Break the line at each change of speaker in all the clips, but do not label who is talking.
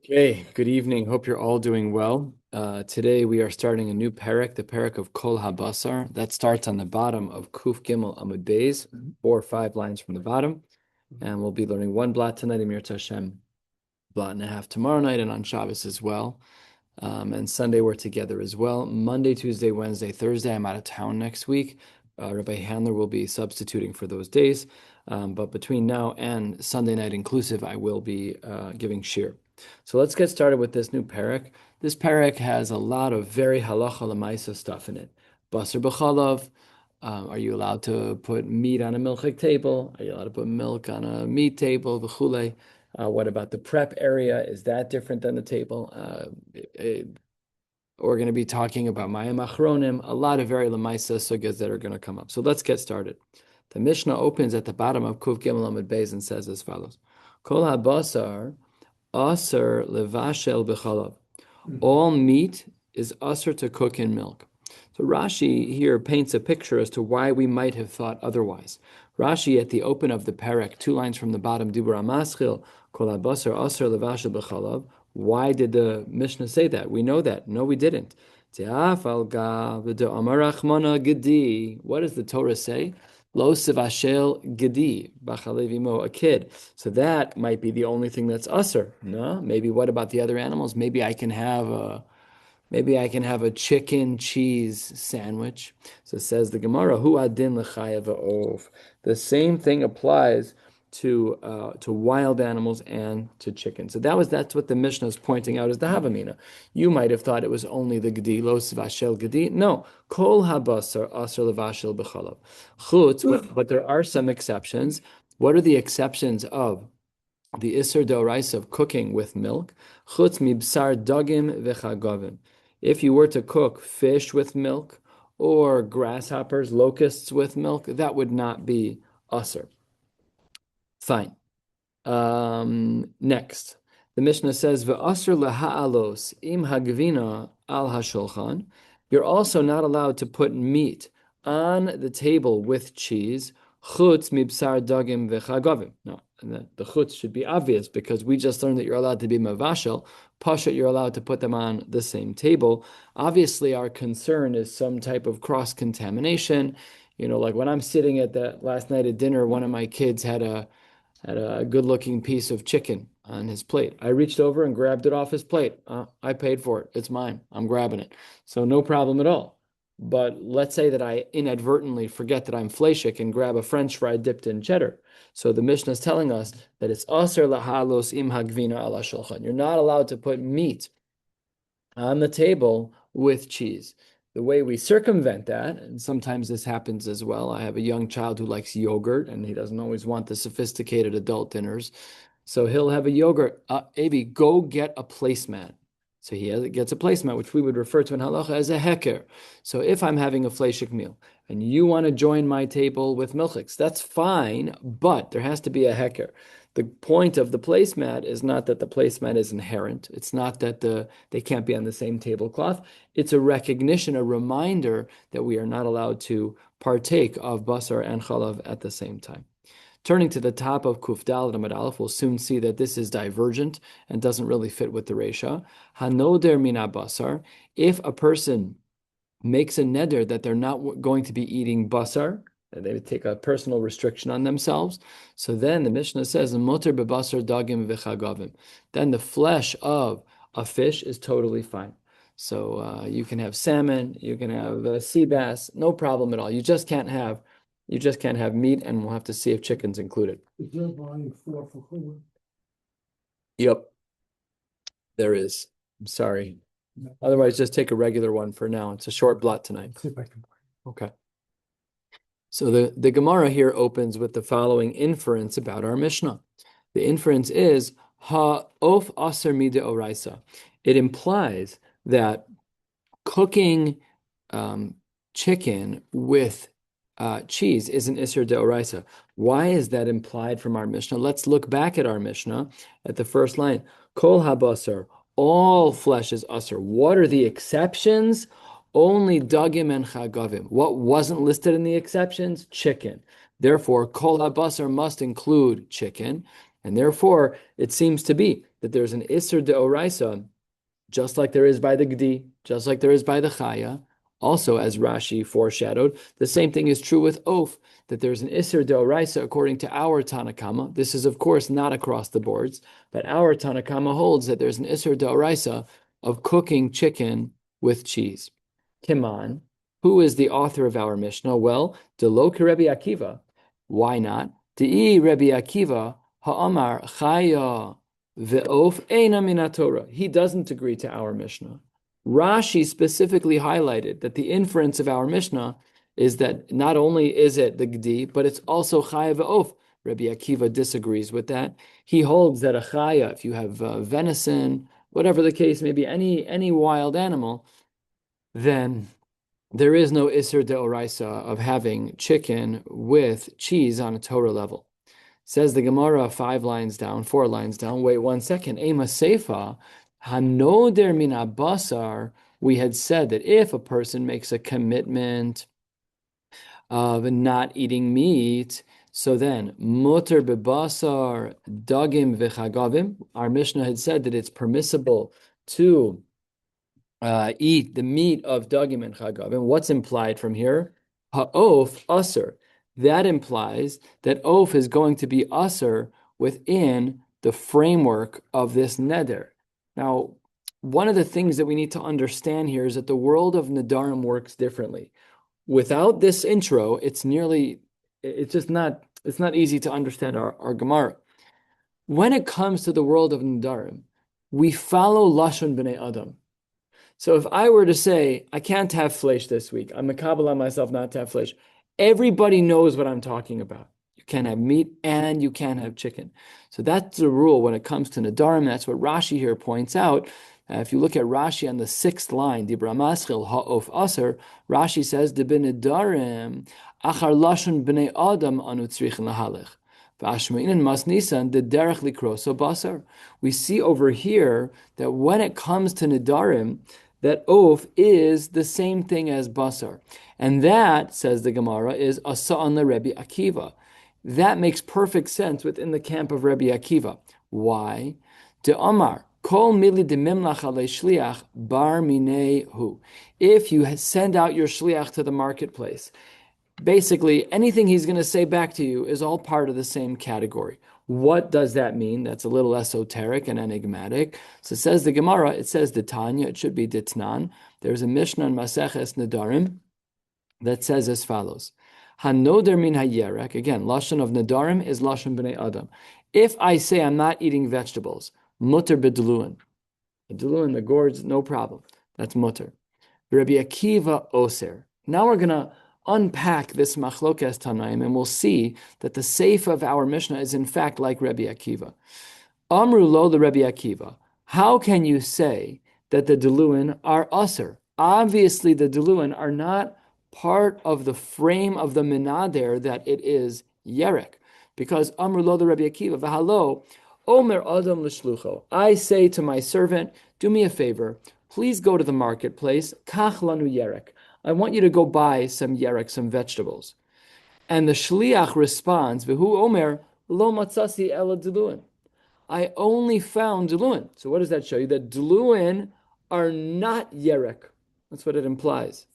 Okay, good evening. Hope you're all doing well. Today we are starting a new parak, the parak of Kol HaBasar. That starts on the bottom of Kuf Gimel Amud Beis, 4 or 5 lines from the bottom. And we'll be learning one blot tonight, Emir Tashem, blot and a half tomorrow night, and on Shabbos as well. And Sunday we're together as well. Monday, Tuesday, Wednesday, Thursday, I'm out of town next week. Rabbi Handler will be substituting for those days. But between now and Sunday night inclusive, I will be giving shiur. So let's get started with this new parak. This parak has a lot of very halacha l'maisa stuff in it. Basar b'chalav. Are you allowed to put meat on a milchik table? Are you allowed to put milk on a meat table? V'chulei. What about the prep area? Is that different than the table? We're going to be talking about Mayim Achronim, a lot of very lemaisa sugyas that are going to come up. So let's get started. The Mishnah opens at the bottom of Kuf Gimel Amud Beis and says as follows: Kol habasar aser levashel b'chalav. All meat is aser to cook in milk. So Rashi here paints a picture as to why we might have thought otherwise. Rashi at the open of the parak, 2 lines from the bottom, Dibur Amaschil, Kol habasar aser levashel b'chalav. Why did the Mishnah say that? We know that. No, we didn't. What does the Torah say? Lo sivashel gedi b'chalevimo, a kid. So that might be the only thing that's usher. No, maybe what about the other animals? Maybe I can have a chicken cheese sandwich. So says the Gemara, Hu adin l'chayav va'ov. The same thing applies to wild animals and to chicken. So that's what the Mishnah is pointing out as the Havamina. You might have thought it was only the Gedi, Los Vashel Gedi. No, Kol Habasar Asar Levashel B'chalav. Chutz, but there are some exceptions. What are the exceptions of the Isser D'Oraisa of cooking with milk? Chutz mibsar dagim v'chagavim. If you were to cook fish with milk or grasshoppers, locusts with milk, that would not be Asar. Fine. Next, the Mishnah says, "Ve'asr laha'alos im hagvina al hashulchan." You're also not allowed to put meat on the table with cheese. Chutz mibsar dagim v'chagavim. No, and the chutz should be obvious because we just learned that you're allowed to be mavashel. Pashat, you're allowed to put them on the same table. Obviously, our concern is some type of cross-contamination. Like when I'm sitting at that last night at dinner, one of my kids had a good-looking piece of chicken on his plate. I reached over and grabbed it off his plate. I paid for it. It's mine. I'm grabbing it. So no problem at all. But let's say that I inadvertently forget that I'm fleshik and grab a French fry dipped in cheddar. So the Mishnah is telling us that it's aser lahalos im hagvina ala shulchan. You're not allowed to put meat on the table with cheese. The way we circumvent that, and sometimes this happens as well, I have a young child who likes yogurt, and he doesn't always want the sophisticated adult dinners. So he'll have a yogurt. Avi, go get a placemat. So gets a placemat, which we would refer to in halacha as a heker. So if I'm having a fleshik meal, and you want to join my table with milchiks, that's fine, but there has to be a heker. The point of the placemat is not that the placemat is inherent. It's not that they can't be on the same tablecloth. It's a recognition, a reminder that we are not allowed to partake of basar and chalav at the same time. Turning to the top of Kuf Dal Amud Aleph, we'll soon see that this is divergent and doesn't really fit with the Resha. Hanoder mina basar. If a person makes a neder that they're not going to be eating basar, they would take a personal restriction on themselves. So then the Mishnah says, "Moter bebasar dagim v'chagavim." Then the flesh of a fish is totally fine. So you can have salmon, you can have sea bass, no problem at all. You just can't have meat, and we'll have to see if chicken's included.
Is there volume 4 for Chullin?
Yep, there is. I'm sorry. Otherwise, just take a regular one for now. It's a short blot tonight.
See if I can.
Okay. So the Gemara here opens with the following inference about our Mishnah. The inference is ha'of aser mida oraisa. It implies that cooking chicken with cheese is an iser de oraisa. Why is that implied from our Mishnah? Let's look back at our Mishnah at the first line. Kol habasar, all flesh is aser. What are the exceptions? Only dagim and chagavim. What wasn't listed in the exceptions? Chicken. Therefore, kol habasar must include chicken. And therefore, it seems to be that there's an Isser Deoraisa, just like there is by the Gdi, just like there is by the Chaya. Also, as Rashi foreshadowed, the same thing is true with Oaf, that there's an Isser Deoraisa according to our Tanakama. This is, of course, not across the boards, but our Tanakama holds that there's an Isser Deoraisa of cooking chicken with cheese. Kiman, who is the author of our Mishnah? Well, Deloka Rebbe Akiva. Why not? De'i Rebbe Akiva ha'amar chaya ve'of eina min Torah. He doesn't agree to our Mishnah. Rashi specifically highlighted that the inference of our Mishnah is that not only is it the Gdi, but it's also chaya ve'of. Rebbe Akiva disagrees with that. He holds that a chaya, if you have venison, whatever the case may be, any wild animal, then there is no Isser Deoraisa of having chicken with cheese on a Torah level. Says the Gemara 4 lines down, wait 1 second. Ema Seifa, Hanoder min Basar, we had said that if a person makes a commitment of not eating meat, so then, Muter bebasar dagim v'chagavim, our Mishnah had said that it's permissible to eat the meat of dagim and chagavim. What's implied from here? Ha'of aser. That implies that oaf is going to be aser within the framework of this neder. Now, one of the things that we need to understand here is that the world of nedarim works differently. Without this intro, it's not easy to understand our Gemara. When it comes to the world of nedarim, we follow lashon b'nei adam. So if I were to say, I can't have flesh this week, I'm makabel on myself not to have flesh, everybody knows what I'm talking about. You can't have meat and you can't have chicken. So that's the rule when it comes to nedarim. That's what Rashi here points out. If you look at Rashi on the 6th line, Dibra Maschil ha'of aser, Rashi says, De b'nedarim achar lashon b'nei adam anu tzrichin lahalech. We see over here that when it comes to nedarim, that oaf is the same thing as basar. And that, says the Gemara, is asa'an leRebbe Akiva. That makes perfect sense within the camp of Rebbe Akiva. Why? De Amar, kol mili de mimlach ale shliach bar minei hu. If you send out your shliach to the marketplace, basically anything he's going to say back to you is all part of the same category. What does that mean? That's a little esoteric and enigmatic. So it says the Gemara, it says the Tanya, it should be Ditnan. There's a Mishnah in Maseches Nedarim that says as follows. Hanoder min hayerek, again, Lashon of Nedarim is Lashon b'nei Adam. If I say I'm not eating vegetables, mutter b'deluin. B'deluin, the gourds, no problem. That's mutter. Rabbi Akiva oser. Now we're going to unpack this machlokes tanaim, and we'll see that the seif of our Mishnah is in fact like Rabbi Akiva. Amru lo the Rabbi Akiva. How can you say that the deluin are aser? Obviously, the deluin are not part of the frame of the minader that it is yerek, because Amru lo the Rabbi Akiva v'halo omer adam l'shlucho. I say to my servant, do me a favor, please go to the marketplace, kach lanu yerek. I want you to go buy some yerek, some vegetables. And the shliach responds, V'hu omer lo matzasi ela deluin. I only found deluin. So what does that show you? That deluin are not yerek. That's what it implies.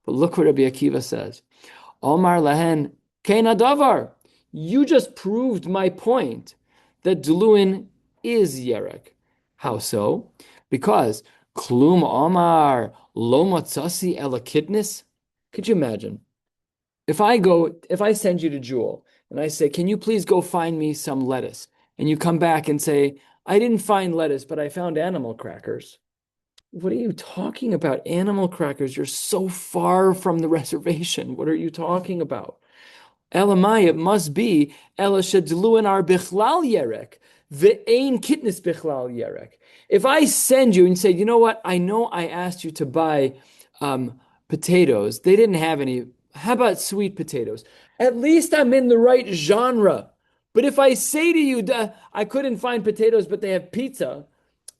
But look what Rabbi Akiva says. Omar lahen kein adavar. You just proved my point that deluin is yerek. How so? Because klum omar lo matzasi ela kidnis. Could you imagine? If I send you to Jewel and I say, can you please go find me some lettuce? And you come back and say, I didn't find lettuce, but I found animal crackers. What are you talking about? Animal crackers? You're so far from the reservation. What are you talking about? Elamai, it must be Ela shedluin ar bichlal yerek, ve'ein kitnis bichlal yerek. If I send you and say, you know what? I know I asked you to buy potatoes. They didn't have any. How about sweet potatoes? At least I'm in the right genre. But if I say to you, I couldn't find potatoes, but they have pizza,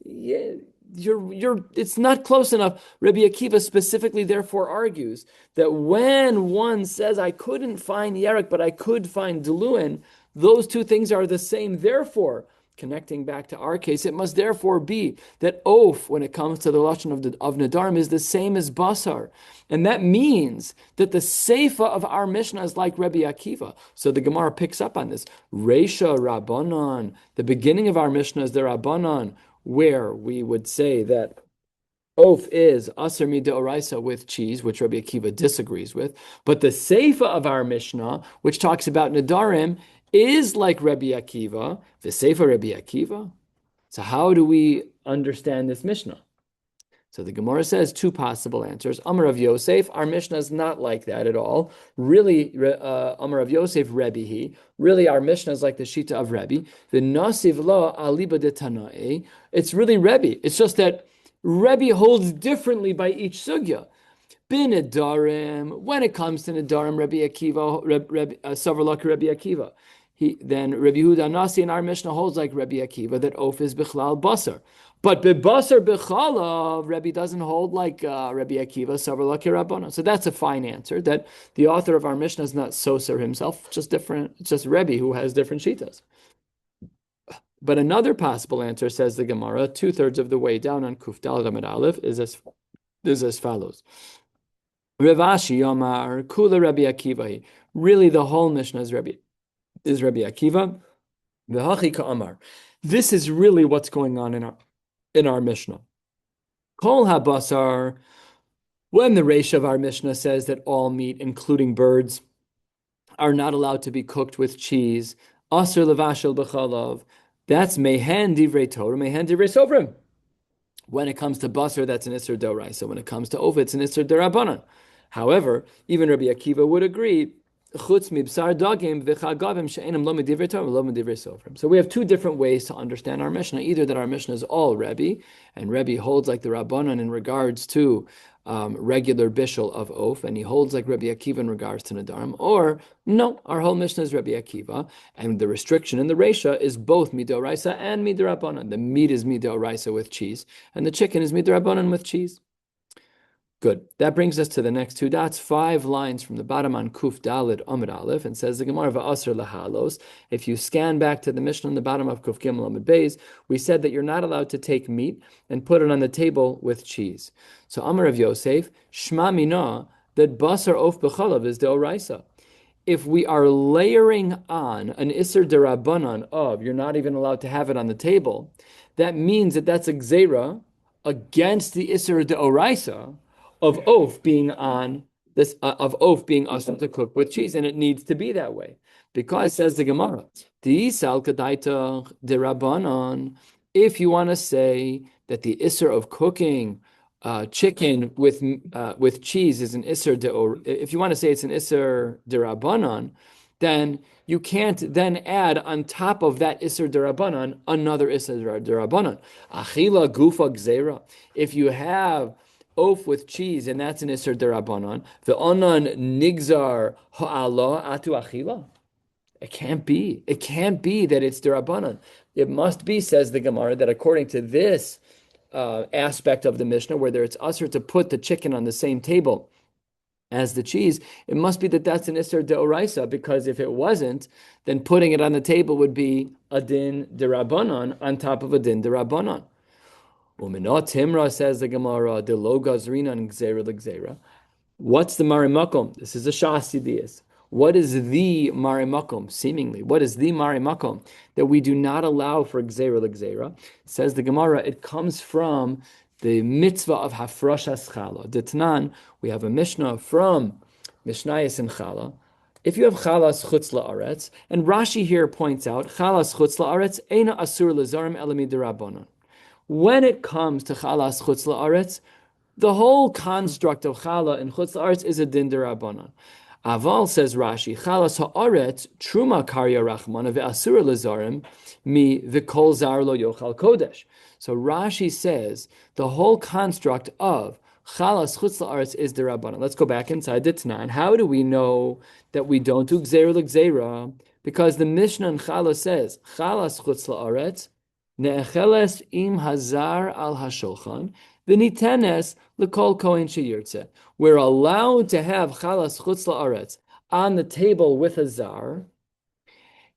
yeah, it's not close enough. Rabbi Akiva specifically therefore argues that when one says, I couldn't find yerek, but I could find deluin, Those two things are the same. Therefore, connecting back to our case, it must therefore be that oaf, when it comes to the lashon of Nadarim, is the same as basar. And that means that the seifa of our Mishnah is like Rabbi Akiva. So the Gemara picks up on this. Reisha Rabbanan, the beginning of our Mishnah is the Rabbanan, where we would say that oaf is aser midoraisa with cheese, which Rabbi Akiva disagrees with. But the seifa of our Mishnah, which talks about Nadarim, is like Rabbi Akiva, the seifa Rabbi Akiva. So how do we understand this Mishnah? So the Gemara says two possible answers. Amar of Yosef, our Mishnah is not like that at all. Really, Amar of Yosef, Rebbe he. Really, our Mishnah is like the Shita of Rebbe. The Nasiv lo aliba de Tanae. It's really Rebbe. It's just that Rebbe holds differently by each sugya. Bin Nedarim, when it comes to Nedarim, Rabbi Akiva, Savarlak Rabbi Akiva. Then Rabbi Yehuda Nasi in our Mishnah holds like Rabbi Akiva that oaf is bichlal basar. But bebasar bichala, Rabbi doesn't hold like Rabbi Akiva, Savarlak Rabbana. So that's a fine answer, that the author of our Mishnah is not Soser himself, just different, it's just Rabbi who has different shitas. But another possible answer, says the Gemara, 2/3 of the way down on Kuf Daled Amud Aleph, is as follows. Rav Ashi Yomar Kula Rabbi Akiva. Really, the whole Mishnah is Rabbi Akiva. V'hachi ka'amar. This is really what's going on in our Mishnah. Kol habasar. When the Reisha of our Mishnah says that all meat, including birds, are not allowed to be cooked with cheese, asur levashel b'chalav. That's mehen divrei Torah, mehen divrei sovrim. When it comes to basar, that's an isur d'oraisa. When it comes to oaf, it's an isur d'rabanan. However, even Rabbi Akiva would agree. So we have two different ways to understand our Mishnah. Either that our Mishnah is all Rebbe, and Rebbe holds like the Rabbanan in regards to regular bishul of oaf, and he holds like Rabbi Akiva in regards to Nadarim, or no, our whole Mishnah is Rabbi Akiva, and the restriction in the Reisha is both midoraisa and midorabanan. The meat is midoraisa with cheese, and the chicken is midorabanan with cheese. Good. That brings us to the next two dots, 5 lines from the bottom on Kuf Daled Amud Aleph, and says the Gemara va'asr lahalos. If you scan back to the Mishnah on the bottom of Kuf Gimel Amud Beis, we said that you're not allowed to take meat and put it on the table with cheese. So Amar of Yosef, Shma Mina, that basar of b'chalav is deoraisa. If we are layering on an isser derabanan of you're not even allowed to have it on the table, that means that that's a gzeira against the isser deoraisa of oaf being on this of oaf being usher to cook with cheese, and it needs to be that way because, says the Gemara, Di'isal kadaita derabanan. If you want to say that the isser of cooking chicken with cheese is an isser if you want to say it's an isser derabanan, then you can't then add on top of that isser derabanan another isser derabanan. Achila gufa gzeira. If you have oaf with cheese, and that's an isser derabanan. The onan nigzar ha'ala atu achila. It can't be. It can't be that it's derabanan. It must be, says the Gemara, that according to this aspect of the Mishnah, where it's usher to put the chicken on the same table as the cheese, it must be that that's an isser deoraisa, because if it wasn't, then putting it on the table would be a din derabanan on top of a din derabanan. Uminot Timra, says the Gemara, de lo gazrina and gzera legzera. What's the marimakom? This is a shas. What is the marimakom? Seemingly, what is the marimakom that we do not allow for gzera legzera? Says the Gemara, it comes from the mitzvah of hafrashas chala. Detnan, we have a Mishnah from Mishnayos and Chala. If you have chalas chutz la'aretz, and Rashi here points out, chalas chutz la'aretz eina asur lezarim elami derabanan. When it comes to chalas chutz la'aretz, the whole construct of chala in chutz la'aretz is a din derabanan. Aval, says Rashi, chalas ha'aretz truma karya rachmana ve'asura lezarim mi v'kol zar lo yochal kodesh. So Rashi says the whole construct of chalas chutz la'aretz is derabanan. Let's go back inside the Tanan. How do we know that we don't do gzera l'gzera? Because the Mishnah in Chala says chalas chutz la'aretz ne'echeles im hazar al hashulchan v'nitenes l'kol kohen sheyirtze. We're allowed to have chalas chutz la'aretz on the table with a zar,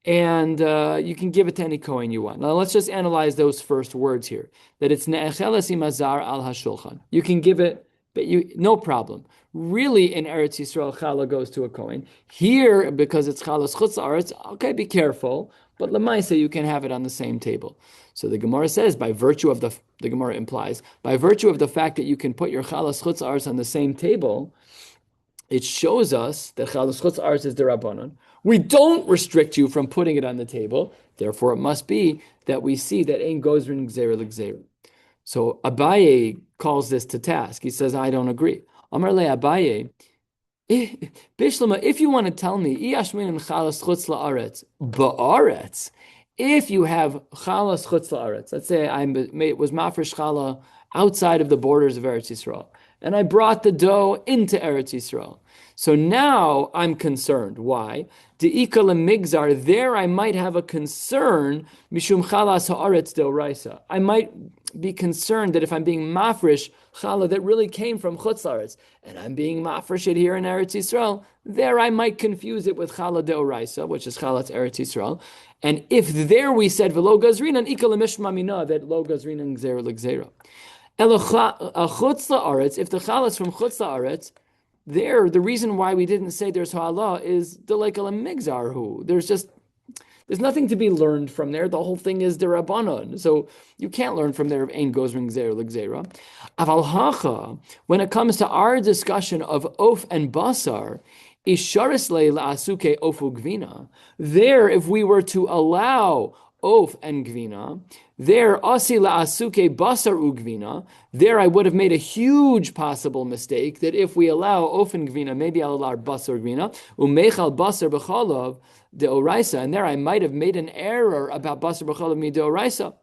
and you can give it to any kohen you want. Now let's just analyze those first words here. That it's ne'echeles imazar al hashulchan. You can give it, but no problem. Really, in Eretz Yisrael, challah goes to a kohen. Here, because it's chalas chutz la'aretz, okay, be careful. But lemaisa, you can have it on the same table. So the Gemara says, by virtue of the Gemara implies, by virtue of the fact that you can put your chalas chutz la'aretz on the same table, it shows us that chalas chutz la'aretz is derabanan. We don't restrict you from putting it on the table. Therefore, it must be that we see that ein gozrin gzera l'gzera. So Abaye calls this to task. He says, I don't agree. Amar le Abaye, Bishlama, if you want to tell me, ba'aretz, if you have chalas chutz la'aretz, let's say it was mafresh challah outside of the borders of Eretz Yisrael, and I brought the dough into Eretz Yisrael. So now I'm concerned. Why? De'ika lemigzar, there I might have a concern, mishum chalas ha'aretz deoraisa. I might be concerned that if I'm being mafresh challah that really came from chutz la'aretz, and I'm being mafresh it here in Eretz Yisrael, there I might confuse it with challah deoraisa, which is chalas Eretz Yisrael. And if there we said v'lo gazrinan ika lemishma mina, that lo gazrinan gzera l'gzera. Chutz la'aretz, if the chalas from chutz la'aretz, there, the reason why we didn't say there's ha'ala is the like migzarhu. There's nothing to be learned from there. The whole thing is derabanan. So you can't learn from there of ein gozrin gzera l'gzera. Aval hacha, when it comes to our discussion of of and basar, isharis le la'asuke ofu gvina. There, if we were to allow of and gvina, there asi la'asuke basar ugvina, there I would have made a huge possible mistake that if we allow of and gvina, maybe I'll allow basar gvina, umechal basar b'chalav deoraisa, and there I might have made an error about basar b'chalav mi deoraisa.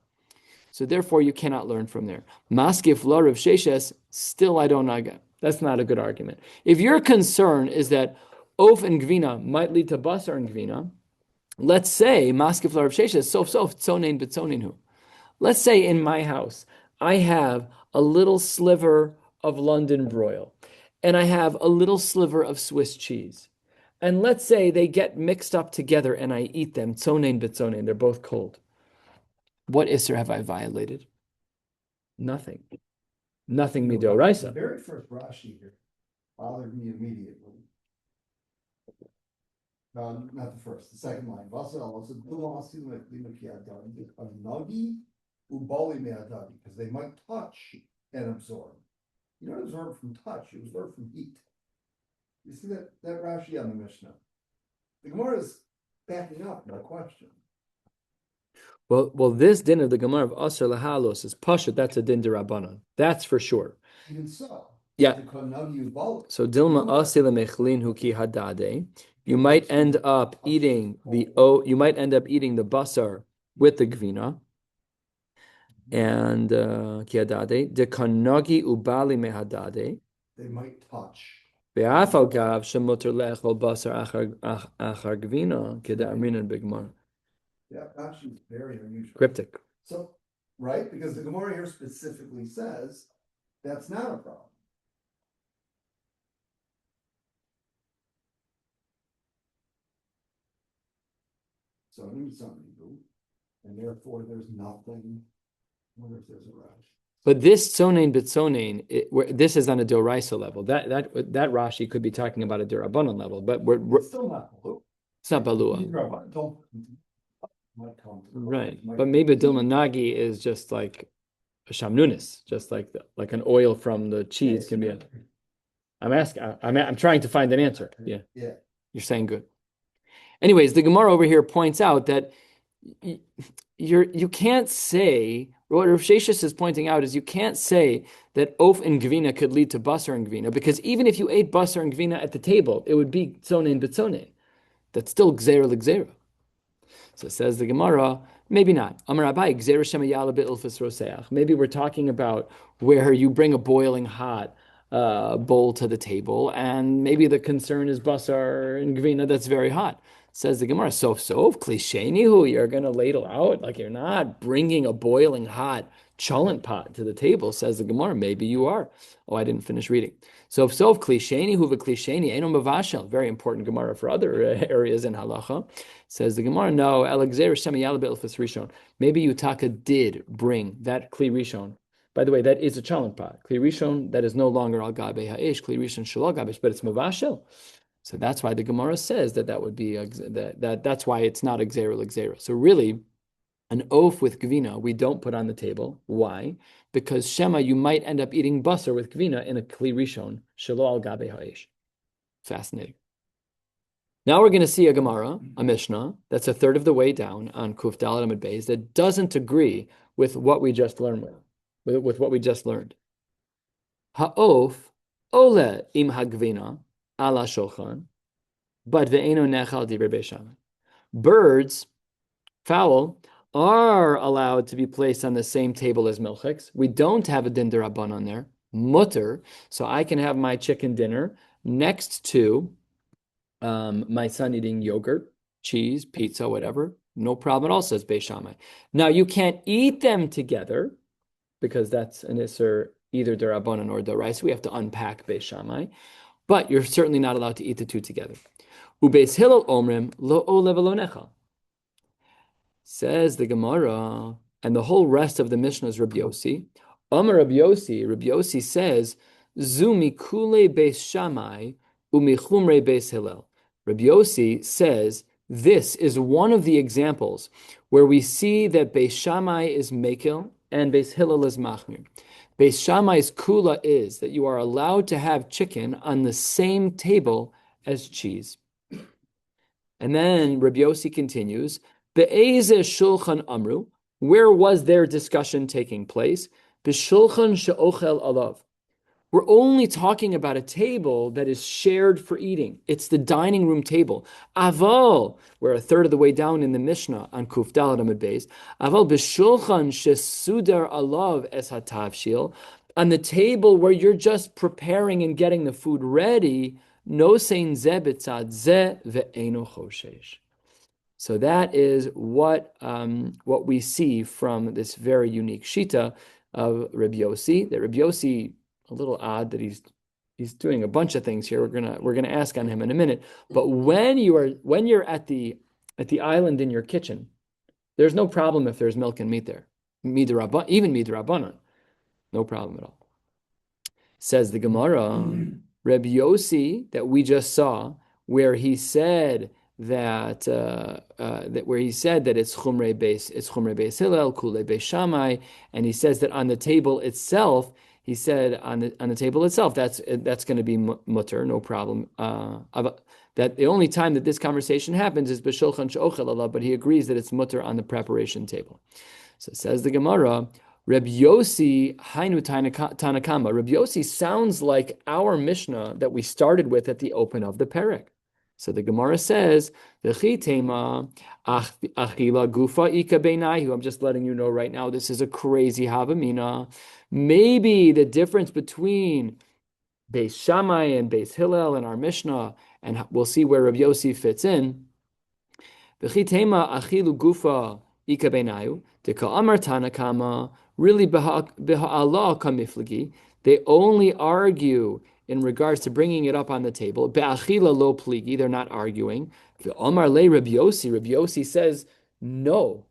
So therefore you cannot learn from there. Maskif la Rav Sheshes, still I don't know. That's not a good argument. If your concern is that of and gvina might lead to basar and gvina, let's say maskif la Rav Sheshes, sof tzonein b'tzoneinhu. Let's say in my house, I have a little sliver of London broil, and I have a little sliver of Swiss cheese. And let's say they get mixed up together and I eat them, tzonein b'tzonein, they're both cold. What isser have I violated? Nothing. Nothing midoraisa.
The very first Rashi here bothered me immediately. Not the first, the second line. Because they might touch and absorb. You don't absorb from touch, you absorb from heat. You see that Rashi on the Mishnah. The Gemara is backing up, no question.
Well, this din of the Gemara of Asr Lahalos is Pashat, that's a din derabanan. That's for sure.
Even so.
Yeah. So Dilma Asila Mechlin Huki Hadade. You might end up eating the basar with the gvina. And kiadade de kanagi ubali mehadade.
They might touch.
Be'afal gav shemuter lechol basar achar gvina kedarminan bigmar.
Yeah, actually, it's very unusual.
Cryptic.
So, right, because the Gemara here specifically says that's not a problem. So I need something to do, and therefore there's nothing. I wonder if there's a rush.
But this tzonein b'tzonein, this is on a doraisa level. That Rashi could be talking about a derabanan level, but
It's still not balua.
It's not balua. Right, but maybe Dilma Nagi is just like a shamnunis, just like an oil from the cheese can be a. I'm trying to find an answer. Yeah. You're saying good. Anyways, the Gemara over here points out that you can't say, what Rav Sheshes is pointing out is you can't say that of and gvina could lead to basar and gvina, because even if you ate basar and gvina at the table, it would be tzonein b'tzonein. That's still gzera l'gzera. So says the Gemara, maybe not. Amar Abai, gzera shemayala be'ilfas roseach. Maybe we're talking about where you bring a boiling hot bowl to the table, and maybe the concern is basar and gvina that's very hot. Says the Gemara, sof klishenihu, you're going to ladle out, like you're not bringing a boiling hot chullin pot to the table, says the Gemara. Maybe you are. Oh, I didn't finish reading. Sof klishenihu v'klisheni eno mavashel. Very important Gemara for other areas in halacha. Says the Gemara, no, elexer shem yalabel rishon. Maybe Utaka did bring that kli rishon. By the way, that is a chullin pot. Kli rishon, that is no longer al gabe ha'esh. Kli rishon shel gabe, but it's mavashel. So that's why the Gemara says that would be that's why it's not exera. So really, an oaf with gvina we don't put on the table. Why? Because shema you might end up eating basar with gvina in a kli rishon shelo al gabe ha'esh. Fascinating. Now we're going to see a Gemara, a Mishnah that's a third of the way down on Kuf Dalet Amud Beis that doesn't agree with what we just learned with what we just learned. Ha'of ole im hagvina ala shochan, but ve'eno nechal divrei Beis Shammai. Birds, fowl, are allowed to be placed on the same table as milchiks. We don't have a din d'Rabbanan on there, mutter, so I can have my chicken dinner next to my son eating yogurt, cheese, pizza, whatever. No problem at all, says Beis Shammai. Now, you can't eat them together because that's an isser either d'Rabbanan or d'Oraisa. We have to unpack Beis Shammai. But you're certainly not allowed to eat the two together. Ubeis Hillel omrim lo ole v'lo nechal. Says the Gemara, and the whole rest of the Mishnah is Rabbi Yossi. Amar Rabbi Yossi says, Zu mikule Beis Shammai umichumre Beis Hillel. Rabbi Yossi says, this is one of the examples where we see that Beis Shammai is Mekil and Beis Hillel is Machmir. Beis Shammai's kula is that you are allowed to have chicken on the same table as cheese. And then Rabbi Yossi continues, Be'ezeh shulchan amru, where was their discussion taking place? B'shulchan she'ochel alav. We're only talking about a table that is shared for eating. It's the dining room table. Aval, we're a third of the way down in the Mishnah on Kuf Dalet Amud Beis. Aval b'shulchan shesudar alav es hatavshil, on the table where you're just preparing and getting the food ready. No sein ze b'tzad ze ve'eno choshesh. So that is what we see from this very unique shita of Rabbi Yossi. That Rabbi Yossi, a little odd that he's doing a bunch of things here. We're gonna ask on him in a minute. But when you're at the island in your kitchen, there's no problem if there's milk and meat there. Even midrabanan, no problem at all. Says the Gemara, Rabbi Yossi that we just saw, where he said that it's chumrei beis Hillel, kulei beis Shammai, and he says that on the table itself. He said on the table itself, that's going to be mutter, no problem. That the only time that this conversation happens is b'shulchan she'ochel alav, but he agrees that it's mutter on the preparation table. So it says the Gemara, Reb Yossi hainu tanakama. Reb Yossi sounds like our Mishnah that we started with at the open of the perek. So the Gemara says, "V'chi tema achila gufa ika beinayu." I'm just letting you know right now, this is a crazy havamina. Maybe the difference between Beis Shammai and Beis Hillel in our Mishnah, and we'll see where Rabbi Yossi fits in. V'chi tema achilu gufa ika beinayu deka amar tanakama. Really, b'ha'ala kamiflagi. They only argue in regards to bringing it up on the table. Be'achila lo pligi, they're not arguing. Omar le Rabbi Yossi says, no.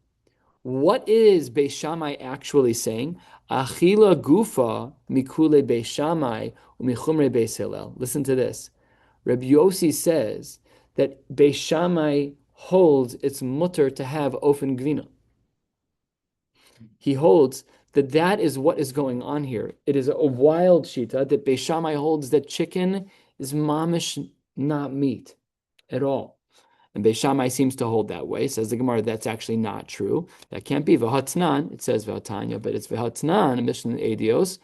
What is Beis Shammai actually saying? Achila gufa mikule Beis Shammai umichumre Beis Hillel. Listen to this. Rabbi Yossi says that Beis Shammai holds it's mutter to have ofen gvina. He holds that is what is going on here. It is a wild shita that Beis Shammai holds that chicken is mamish, not meat at all. And Beis Shammai seems to hold that way. Says the Gemara, that's actually not true. That can't be v'hatnan. It says v'hatanya, but it's v'hatnan, Mishnah Edios.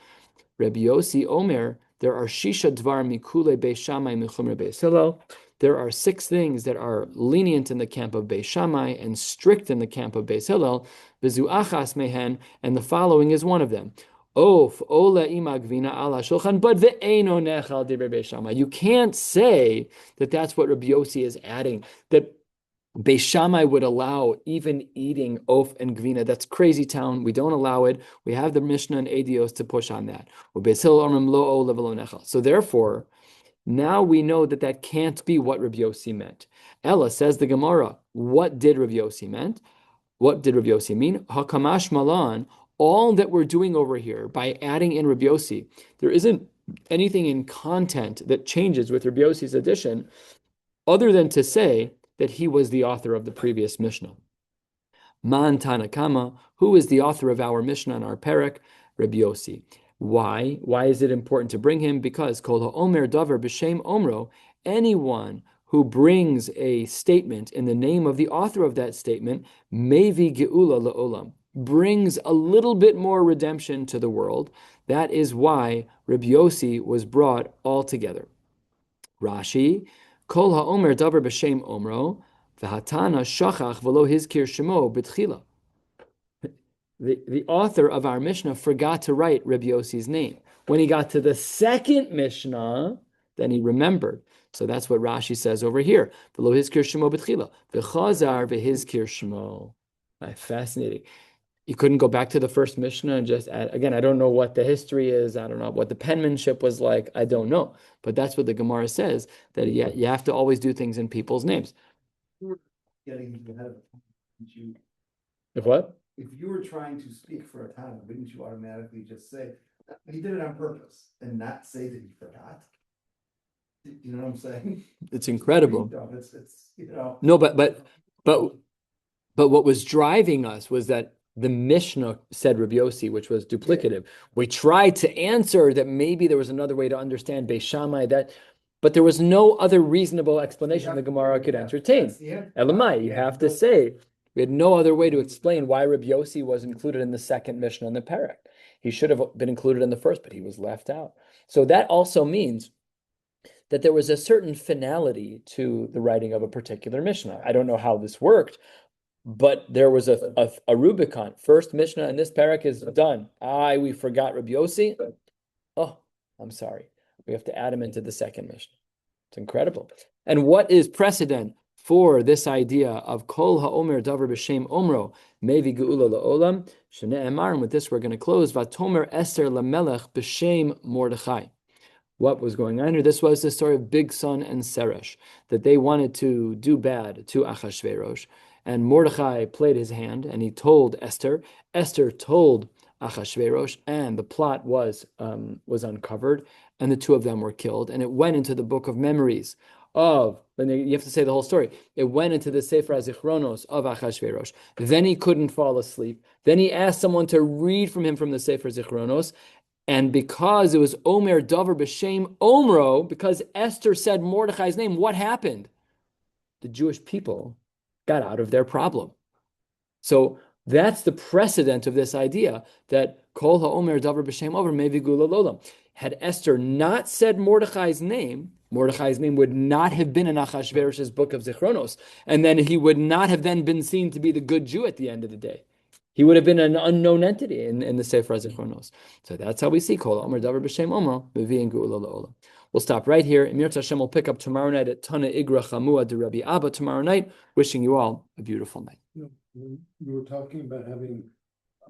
Rabbi Yossi Omer, there are shisha dvar mikule Beis Shammai michumre Beis Hillel. There are 6 things that are lenient in the camp of Beis Shammai and strict in the camp of Beis Hillel. V'zu achas mehen, and the following is one of them. Of ola imagvina ala shulchan, but ve'eno nechal divrei Beis Shammai. You can't say that that's what Rabbi Yossi is adding. That Beis Shammai would allow even eating oaf and gvina. That's crazy town. We don't allow it. We have the Mishnah and Edios to push on that. So therefore, now we know that that can't be what Rabbi Yossi meant. Ella says the Gemara, what did Rabbi Yossi meant? What did Rabbi Yossi mean? Hakamash malan, all that we're doing over here by adding in Rabbi Yossi, there isn't anything in content that changes with Rabbi Yossi's addition, other than to say that he was the author of the previous Mishnah. Man Tanakama, who is the author of our Mishnah and our Perek? Rabbi Yossi. Why? Why is it important to bring him? Because Kol ha'omer davar b'shem omro, anyone who brings a statement in the name of the author of that statement, mevi geula la'olam, brings a little bit more redemption to the world. That is why Rabbi Yossi was brought all together. Rashi, Kol ha'omer davar b'shem omro, v'hatana shachach v'lo hizkir shemo b'tchila. The author of our Mishnah forgot to write Rabbi Yossi's name. When he got to the second Mishnah, then he remembered. So that's what Rashi says over here. V'lo hizkir shemo b'tchila, v'chazar v'hizkir shemo. Fascinating. You couldn't go back to the first Mishnah and just add, again, I don't know what the history is. I don't know what the penmanship was like. I don't know. But that's what the Gemara says, that you have to always do things in people's names. If what?
If you were trying to speak for a Tana, wouldn't you automatically just say, he did it on purpose and not say that he forgot? You know what I'm saying?
It's incredible.
It's you know.
No, but what was driving us was that the Mishnah said Rabbi Yossi, which was duplicative. Yeah. We tried to answer that maybe there was another way to understand Beis Shammai, but there was no other reasonable explanation the Gemara could entertain. Elamai, you have to say, we had no other way to explain why Rabbi Yossi was included in the second Mishnah in the Perek. He should have been included in the first, but he was left out. So that also means that there was a certain finality to the writing of a particular Mishnah. I don't know how this worked, but there was a Rubicon. First Mishnah and this Perek is done. We forgot Rabbi Yossi. Oh, I'm sorry. We have to add him into the second Mishnah. It's incredible. And what is precedent for this idea of Kol ha'omer davar b'shem omro mevi geula la'olam? Shne'emar, and with this we're going to close. Vatomer Esther lamelech b'shem Mordechai. What was going on here? This was the story of Bigsan and Seresh, that they wanted to do bad to Achashverosh. And Mordechai played his hand, and he told Esther. Esther told Achashverosh, and the plot was uncovered, and the two of them were killed. And it went into the book of memories and you have to say the whole story. It went into the Sefer HaZichronos of Achashverosh. Then he couldn't fall asleep. Then he asked someone to read from him from the Sefer HaZichronos. And because it was Omer Davar B'Shem Omro, because Esther said Mordechai's name, what happened? The Jewish people got out of their problem. So that's the precedent of this idea that Kol HaOmer Davar B'Shem Over Mevi Gula Lolam. Had Esther not said Mordechai's name would not have been in Achashverosh's book of Zichronos, and then he would not have then been seen to be the good Jew at the end of the day. He would have been an unknown entity in the Sefer HaZichronos. So that's how we see Kol HaOmer Davar B'Shem Omro Mevi Gula Lolam. We'll stop right here. Emir Hashem will pick up tomorrow night at Tana Igra Chamua de Rabbi Abba tomorrow night. Wishing you all a beautiful night.
You were talking about having